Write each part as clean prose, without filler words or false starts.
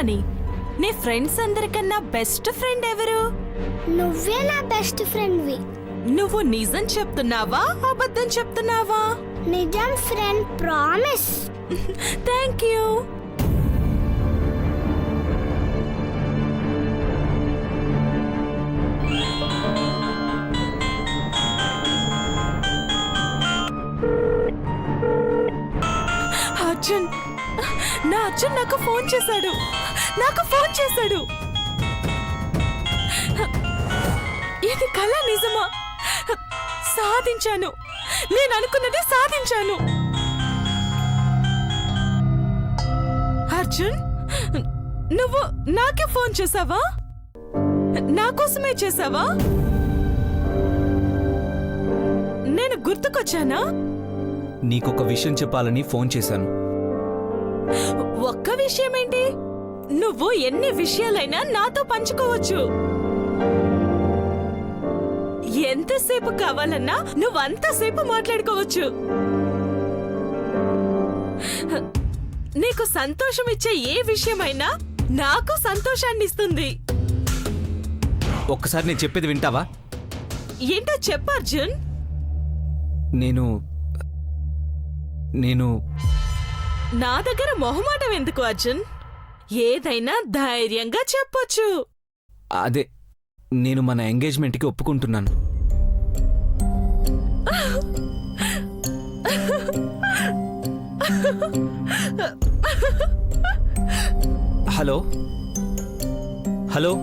Honey, నీ friends అందరికన్నా best friend ఎవరు? నువ్వే నా బెస్ట్ ఫ్రెండ్వి. నువ్వు నిజం చెప్తున్నావా అబద్ధం చెప్తున్నావా? నిజం friend, promise. Thank you. Arjun, నా అర్జున్ నాకు ఫోన్ చేశాడు. ఇది కళ నిజమా? సాధించాను. నేను అనుకున్నది సాధించాను. అర్జున్, నువ్వు నాకే ఫోన్ చేసావా? నా కోసమే చేసావా? నేను గుర్తుకొచ్చానా? నీకొక విషయం చెప్పాలని ఫోన్ చేశాను. ఒక్క విషయమేంటి? నువ్వు ఎన్ని విషయాలైనా నాతో పంచుకోవచ్చు. ఎంతసేపు కావాలన్నా నువ్వంతసేపు మాట్లాడుకోవచ్చు. నీకు సంతోషం ఇచ్చే ఏ విషయమైనా నాకు సంతోషాన్నిస్తుంది. ఒక్కసారి నేను చెప్పేది వింటావా? ఏంటో చెప్పు అర్జున్. నేను నా దగ్గర మొహమాటం ఎందుకు అర్జున్? ఏదైనా ధైర్యంగా చెప్పొచ్చు. అదే, నేను మన ఎంగేజ్మెంట్కి ఒప్పుకుంటున్నాను. Hello hello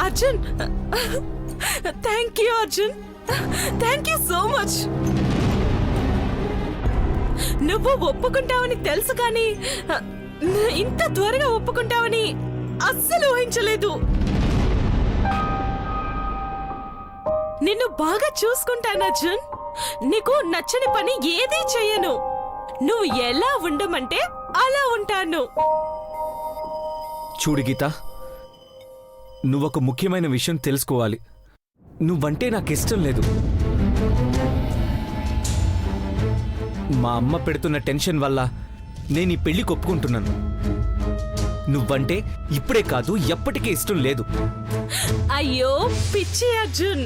Arjun, thank you Arjun, thank you so much. నువ్వు ఒప్పుకుంటావని తెలుసు కానీ ఇంత త్వరగా ఒప్పుకుంటావని అస్సలు ఊహించలేదు. నిన్ను బాగా చూసుకుంటాను అర్జున్. నీకు నచ్చని పని ఏదీ చెయ్యను. నువ్వు ఎలా ఉండమంటే అలా ఉంటాను. చూడు గీత, నువ్వొక ముఖ్యమైన విషయం తెలుసుకోవాలి. నువ్వంటే నాకిష్టం లేదు. మా అమ్మ పెడుతున్న టెన్షన్ వల్ల నేను ఈ పెళ్లికి ఒప్పుకుంటున్నాను. నువ్వంటే ఇప్పుడే కాదు, ఎప్పటికీ ఇష్టం లేదు. అయ్యో పిచ్చి అర్జున్,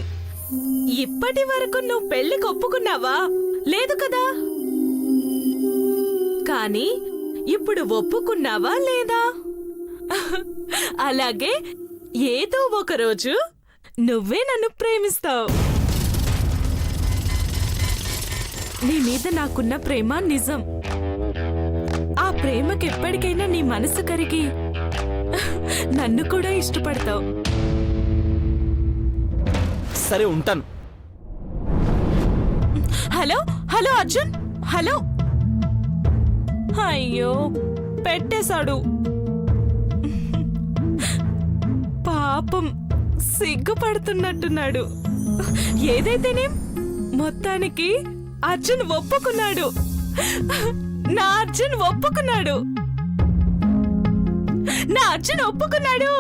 ఇప్పటి వరకు నువ్వు పెళ్లికి ఒప్పుకున్నావా? లేదు కదా. కానీ ఇప్పుడు ఒప్పుకున్నావా లేదా? అలాగే ఏదో ఒకరోజు నువ్వే నన్ను ప్రేమిస్తావు. నీ మీద నాకున్న ప్రేమ నిజం. ఆ ప్రేమకి ఎప్పటికైనా నీ మనసు కరిగి నన్ను కూడా ఇష్టపడతావు. సరే, ఉంటాను. Hello hello Arjun, hello. అయ్యో, పెట్టేశాడు. పాపం సిగ్గుపడుతున్నట్టున్నాడు. ఏదైతేనేం మొత్తానికి అర్జున్ ఒప్పుకున్నాడు. నా అర్జున్ ఒప్పుకున్నాడు. నా అర్జున్ ఒప్పుకున్నాడు.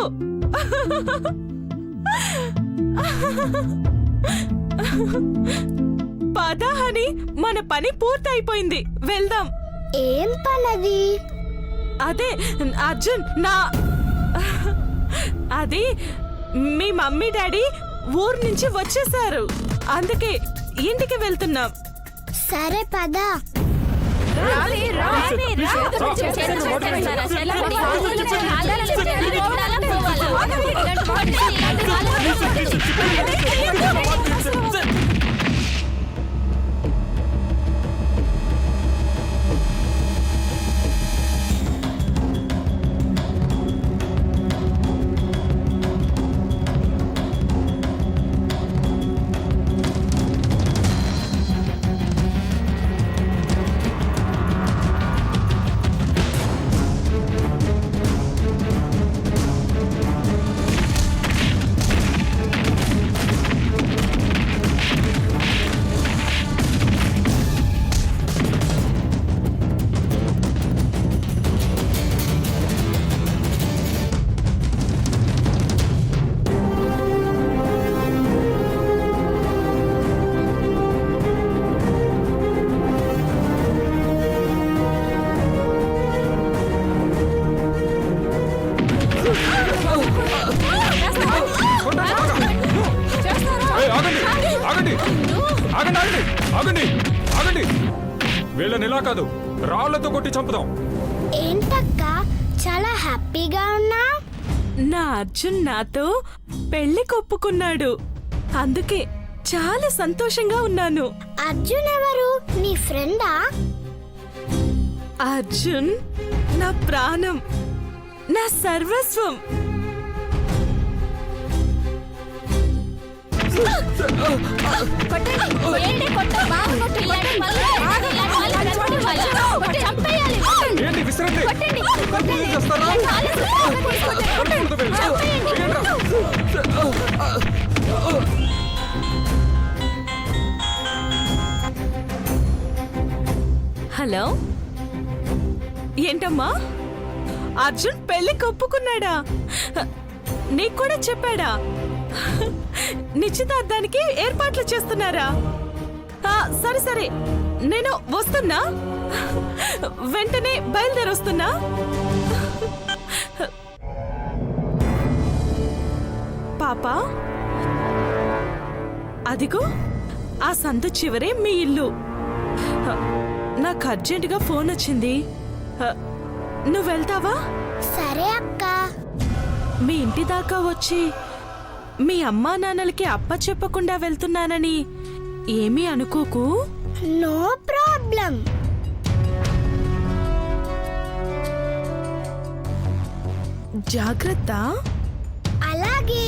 పద హనీ, మన పని పూర్తయిపోయింది, వెళ్దాం. ఏం పనది? అదే అర్జున్, అది మీ మమ్మీ డాడీ ఊరు నుంచి వచ్చేసారు. అందుకే ఇంటికి వెళ్తున్నాం. సరే పద. ఆగండి ఆగండి ఆగండి ఆగండి వీళ్ళని ఇలా కాదు రాళ్లతో కొట్టి చంపుదాం. ఏంటక్క చాలా హ్యాపీగా ఉన్నా? నా అర్జున్ నాతో పెళ్లి కొప్పుకున్నాడు, అందుకే చాలా సంతోషంగా ఉన్నాను. అర్జున్ ఎవరు? నీ ఫ్రెండా? అర్జున్ నా ప్రాణం, నా సర్వస్వం. ఏంటి విసిరండి. పూజ చేస్తారా? కొట్టకూడదు వీళ్ళు. వేయండిరా. హలో, ఏంటమ్మా? అర్జున్ పెళ్లి కొప్పుకున్నాడా? నీకు కూడా చెప్పాడా? నిశ్చితార్థానికి ఏర్పాట్లు చేస్తున్నారా? సరే సరే, నేను వస్తున్నా, వెంటనే బయలుదేరొస్తున్నా. పాపా, అదిగో ఆ సందు చివరే మీ ఇల్లు. నాకు అర్జెంటుగా ఫోన్ వచ్చింది, నువ్వు వెళ్తావా? సరే అక్క. మీ ఇంటి దాకా వచ్చి మీ అమ్మా నాన్నలకి అప్ప చెప్పకుండా వెళ్తున్నానని ఏమీ అనుకోకు. No problem. జాగ్రత్త. అలాగే.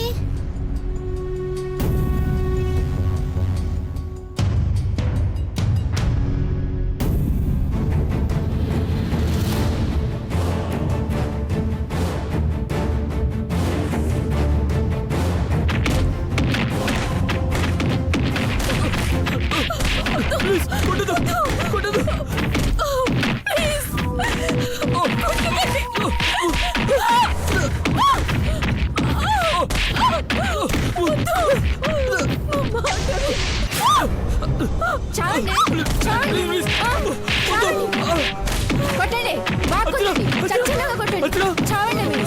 కొట్టండి, బాగా కొట్టండి, చచ్చేలాగా కొట్టండి, చావండి మీరు.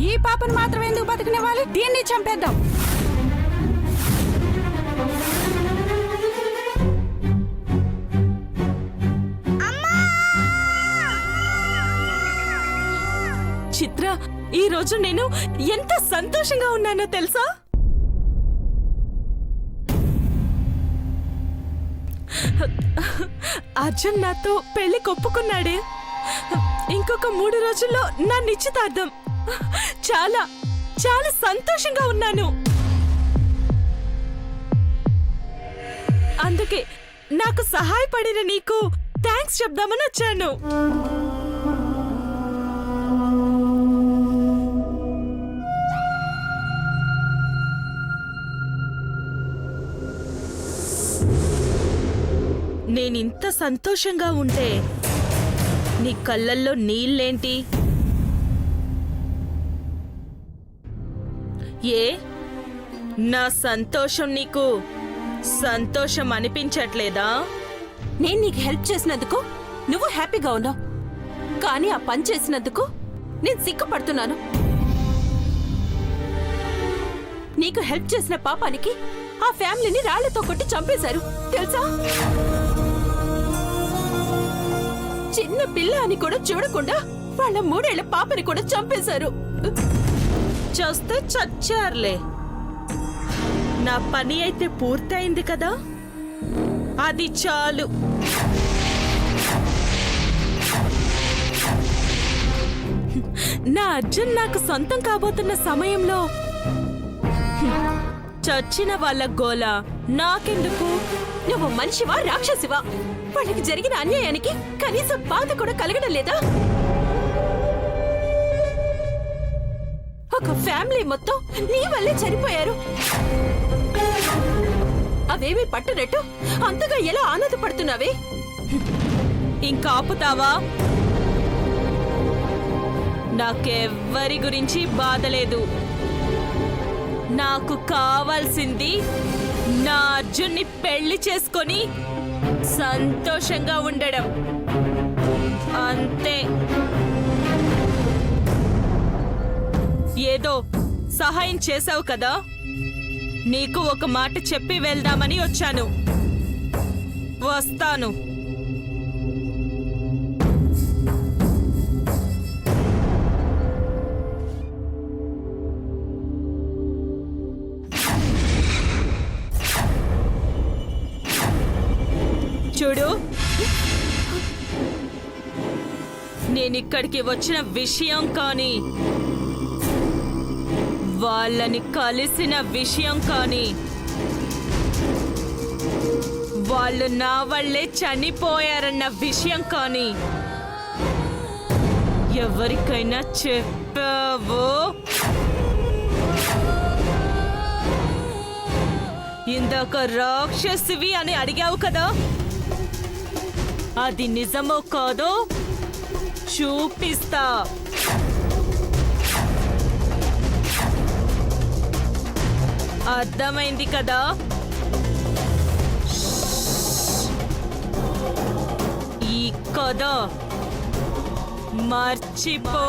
ఈ పాపను మాత్రం ఎందుకు బతికినివ్వాలి? దీన్ని చంపేద్దాం. చిత్ర, ఈ రోజు నేను ఎంత సంతోషంగా ఉన్నానో తెలుసా? అర్జున్ నాతో పెళ్లి కొప్పుకున్నాడే. ఇంకొక 3 రోజుల్లో నా నిశ్చితార్థం. చాలా చాలా సంతోషంగా ఉన్నాను. అందుకే నాకు సహాయపడిన నీకు థ్యాంక్స్ చెప్దామని వచ్చాను. నేనింత సంతోషంగా ఉంటే నీ కళ్ళల్లో నీళ్ళేంటి? ఏ నా సంతోషం నీకు సంతోషం అనిపించట్లేదా? నేను నీకు హెల్ప్ చేసినందుకు నువ్వు హ్యాపీగా ఉన్నావు, కానీ ఆ పని చేసినందుకు నేను సిగ్గుపడుతున్నాను. నీకు హెల్ప్ చేసిన పాపానికి ఆ ఫ్యామిలీని రాళ్లతో కొట్టి చంపేశారు తెలుసా? చిన్న పిల్ల అని కూడా చూడకుండా వాళ్ళ 3 ఏళ్ల పాపని కూడా చంపేశారు. చూస్తే చచ్చారులే. నా పని అయితే పూర్తయింది కదా, అది చాలు. నా అర్జున్ నాకు సొంతం కాబోతున్న సమయంలో చచ్చిన వాళ్ళ గోల నాకెందుకు? నువ్వు మనిషివా రాక్షసివా? వాళ్ళకి జరిగిన అన్యాయానికి కనీసం బాధ కూడా కలగడం లేదా? ఒక ఫ్యామిలీ మొత్తం నీ వల్లే చనిపోయారు. అవేమీ పట్టనట్టు అంతగా ఎలా ఆనందపడుతున్నావే? ఇంకా ఆపుతావా? నాకెవ్వరి గురించి బాధ లేదు. నాకు కావాల్సింది నా అర్జున్ని పెళ్లి చేసుకొని సంతోషంగా ఉండడం అంతే. ఏదో సహాయం చేసావు కదా, నీకు ఒక మాట చెప్పి వెళ్దామని వచ్చాను. వస్తాను. చూడు, నేనిక్కడికి వచ్చిన విషయం కానీ వాళ్ళని కలిసిన విషయం కానీ వాళ్ళు నా వల్లే చనిపోయారన్న విషయం కానీ ఎవరికైనా చెప్పావో ఇందాక రాక్షసివి అని అడిగావు కదా, అది నిజమో కాదో చూపిస్తా. అర్థమైంది కదా? ఈ కథ మర్చిపో.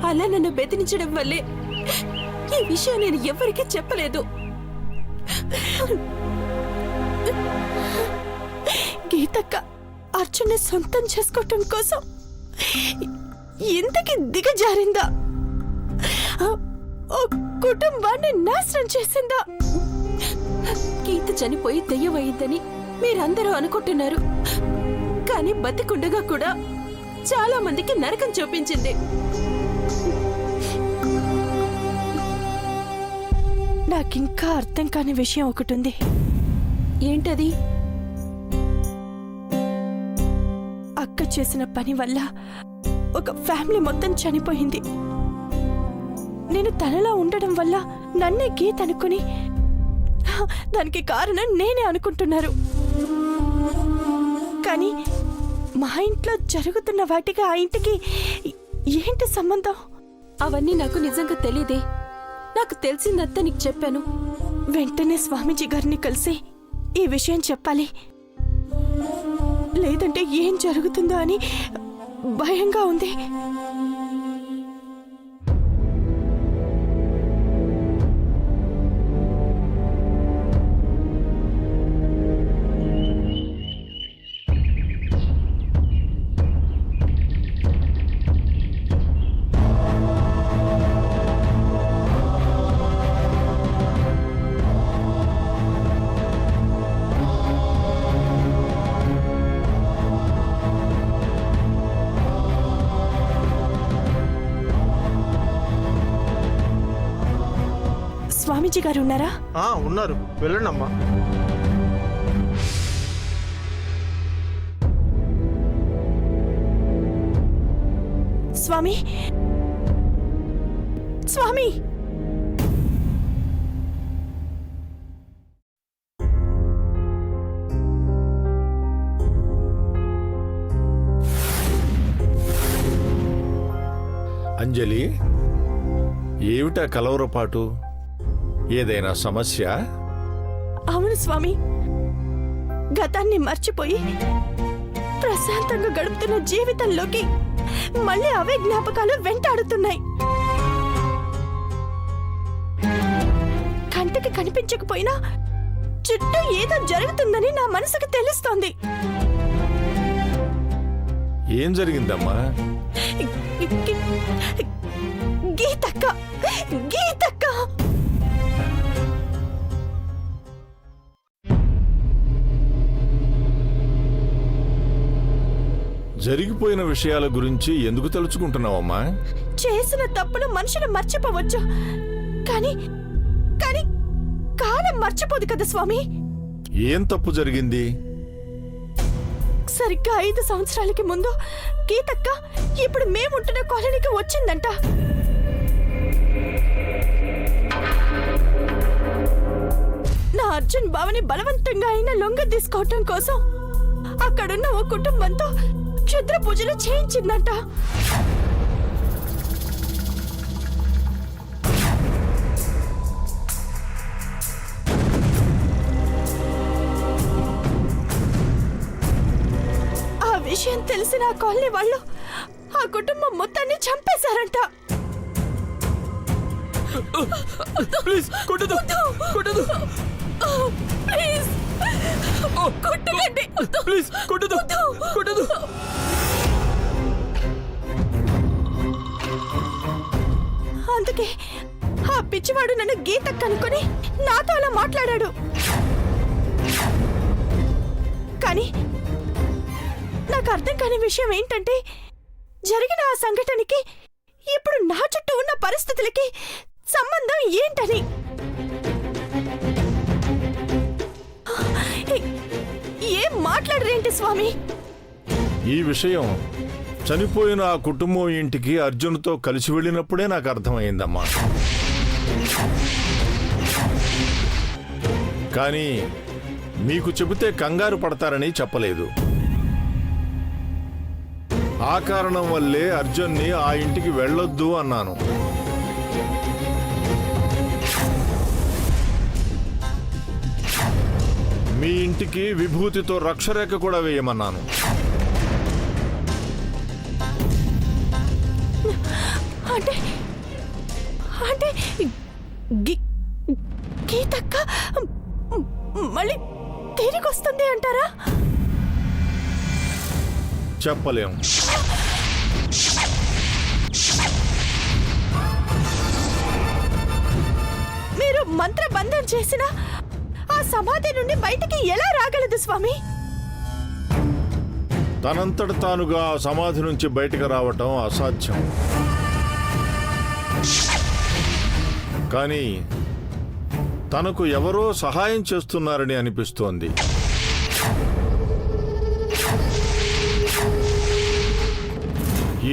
అలా నన్ను బెదిరించడం వల్లే ఈ విషయం నేను ఎవరికీ చెప్పలేదు. గీతక్క అర్జున్ని సొంతం చేసుకోవటం కోసం ఇంతకి దిగజారిందా? ఓ కుటుంబాన్ని నాశనం చేసిందా? గీత చనిపోయి దెయ్యమయ్యిందని మీరందరూ అనుకుంటున్నారు, కానీ బతికుండగా కూడా చాలా మందికి నరకం చూపించింది. నాకింకా అర్థం కాని విషయం ఒకటి ఉంది. ఏంటది? అక్క చేసిన పని వల్ల ఒక ఫ్యామిలీ మొత్తం చనిపోయింది. నేను తనలా ఉండడం వల్ల నన్నే గీత అనుకుని దానికి కారణం నేనే అనుకుంటున్నారు. కానీ మా ఇంట్లో జరుగుతున్న వాటికి ఆ ఇంటికి ఏంటి సంబంధం? అవన్నీ నాకు నిజంగా తెలియదే. నాకు తెలిసిందంతా నీకు చెప్పాను. వెంటనే స్వామీజీ గారిని కలిసి ఈ విషయం చెప్పాలి, లేదంటే ఏం జరుగుతుందో అని భయంగా ఉంది. స్వామీజీ గారు ఉన్నారా? ఉన్నారు, వెళ్ళండి అమ్మా. స్వామి, స్వామి, అంజలి, ఏమిటా కలవరపాటు? ఏదైనా సమస్య? అవును స్వామి, గతాన్ని మర్చిపోయి ప్రశాంతంగా గడుపుతున్న జీవితంలోకి మళ్ళీ అవే జ్ఞాపకాలు వెంటాడుతున్నాయి. కంటికి కనిపించకపోయినా చుట్టూ ఏదో జరుగుతుందని నా మనసుకు తెలుస్తోంది. ఏం జరిగిందమ్మా? గీతక్క, గీతక్క! జరిగిపోయిన విషయాల గురించి ఎందుకు తలుచుకుంటున్నావమ్మా? చేసిన తప్పులు మనుషులు మర్చిపోవచ్చు, కానీ కానీ కాలం మర్చిపోదు కదా స్వామి. ఏం తప్పు జరిగింది? సరిగ్గా 5 సంవత్సరాలకి ముందు గీతక్క ఇప్పుడు మేముంటున్న కాలనీకి వచ్చిందంట. నా అర్జున్ బావని బలవంతంగా అయినా లొంగ తీసుకోవటం కోసం అక్కడున్న ఓ కుటుంబంతో క్షుద్ర పూజలు చేయించిందంట. ఆ విషయం తెలిసిన ఆ కాలనీ వాళ్ళు ఆ కుటుంబం మొత్తాన్ని చంపేశారంట. ప్లీజ్ కొట్టదు, కొట్టదు, ప్లీజ్ కొట్టకండి. ప్లీజ్ కొట్టదు, కొట్టదు. అందుకే ఆ పిచ్చివాడు నన్ను గీతక్క అనుకుని నాతో అలా మాట్లాడాడు. కానీ నాకు అర్థం కాని విషయం ఏంటంటే, జరిగిన ఆ సంఘటనకి ఇప్పుడు నా చుట్టూ ఉన్న పరిస్థితులకి సంబంధం ఏంటని. ఏం మాట్లాడరేంటి స్వామి? ఈ విషయం చనిపోయిన ఆ కుటుంబం ఇంటికి అర్జున్తో కలిసి వెళ్ళినప్పుడే నాకు అర్థమైందమ్మా. కానీ మీకు చెబితే కంగారు పడతారని చెప్పలేదు. ఆ కారణం వల్లే అర్జున్ని ఆ ఇంటికి వెళ్ళొద్దు అన్నాను. మీ ఇంటికి విభూతితో రక్షరేఖ కూడా వేయమన్నాను. అంటే అంటే గీతక్క మళ్ళీ తిరిగి వస్తుంది అంటారా? చెప్పలేం. మీరు మంత్రబంధం చేసిన ఆ సమాధి నుండి బయటికి ఎలా రాగలదు స్వామి? తనంతట తానుగా ఆ సమాధి నుంచి బయటకు రావటం అసాధ్యం. కానీ తనకు ఎవరో సహాయం చేస్తున్నారని అనిపిస్తోంది.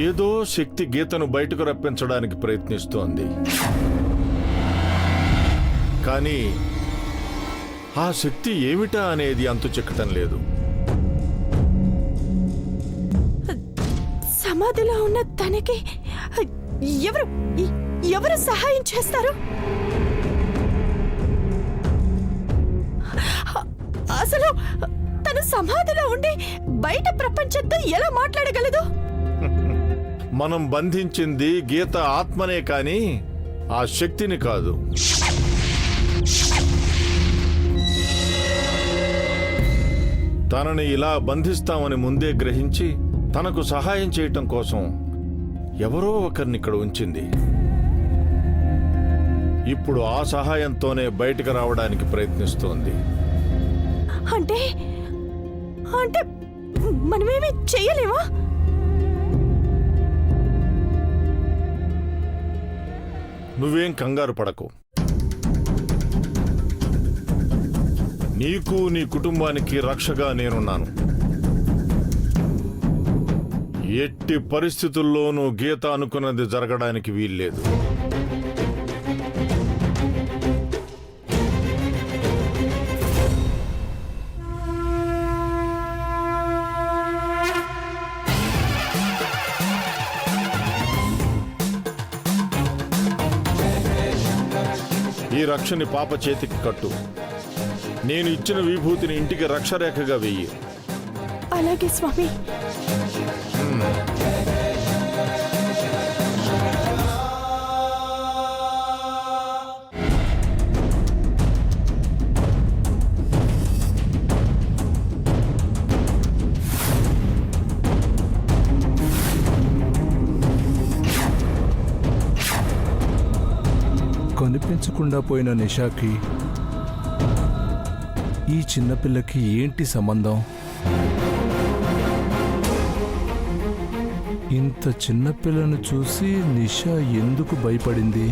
ఏదో శక్తి గీతను బయటకు రప్పించడానికి ప్రయత్నిస్తోంది. కానీ ఆ శక్తి ఏమిటా అనేది అంతు చిక్కటం లేదు. సమాధిలో ఉన్న తనకి ఎవరు ఎవరు సహాయం చేస్తారు? అసలు తను సమాధిలో ఉండి బయట ప్రపంచంతో ఎలా మాట్లాడగలదు? మనం బంధించింది గీత ఆత్మనే కాని ఆ శక్తిని కాదు. తనని ఇలా బంధిస్తామని ముందే గ్రహించి తనకు సహాయం చేయటం కోసం ఎవరో ఒకరిని ఇక్కడ ఉంచింది. ఇప్పుడు ఆ సహాయంతోనే బయటకు రావడానికి ప్రయత్నిస్తోంది. అంటే అంటే మనమేమి చెయ్యలేమా? నువ్వేం కంగారు పడకు. నీకు నీ కుటుంబానికి రక్షగా నేనున్నాను. ఎట్టి పరిస్థితుల్లోనూ గీత అనుకున్నది జరగడానికి వీల్లేదు. ఈ రక్షని పాప చేతికి కట్టు. నేను ఇచ్చిన విభూతిని ఇంటికి రక్షరేఖగా వెయ్యి. అలాగే స్వామి. కనిపించకుండా పోయిన నిషాకి ఈ చిన్నపిల్లకి ఏంటి సంబంధం? ఇంత చిన్న పిల్లను చూసి నిషా ఎందుకు భయపడింది?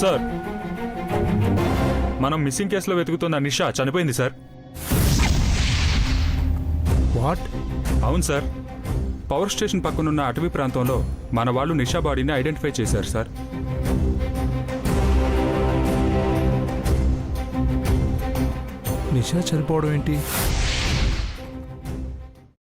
సార్, మనం మిస్సింగ్ కేసులో వెతుకుతున్న నిషా చనిపోయింది సార్. వాట్? అవును సార్, పవర్ స్టేషన్ పక్కనున్న అటవీ ప్రాంతంలో మన వాళ్ళు నిషా బాడీని ఐడెంటిఫై చేశారు సార్. నిషా చనిపోవడం ఏంటి?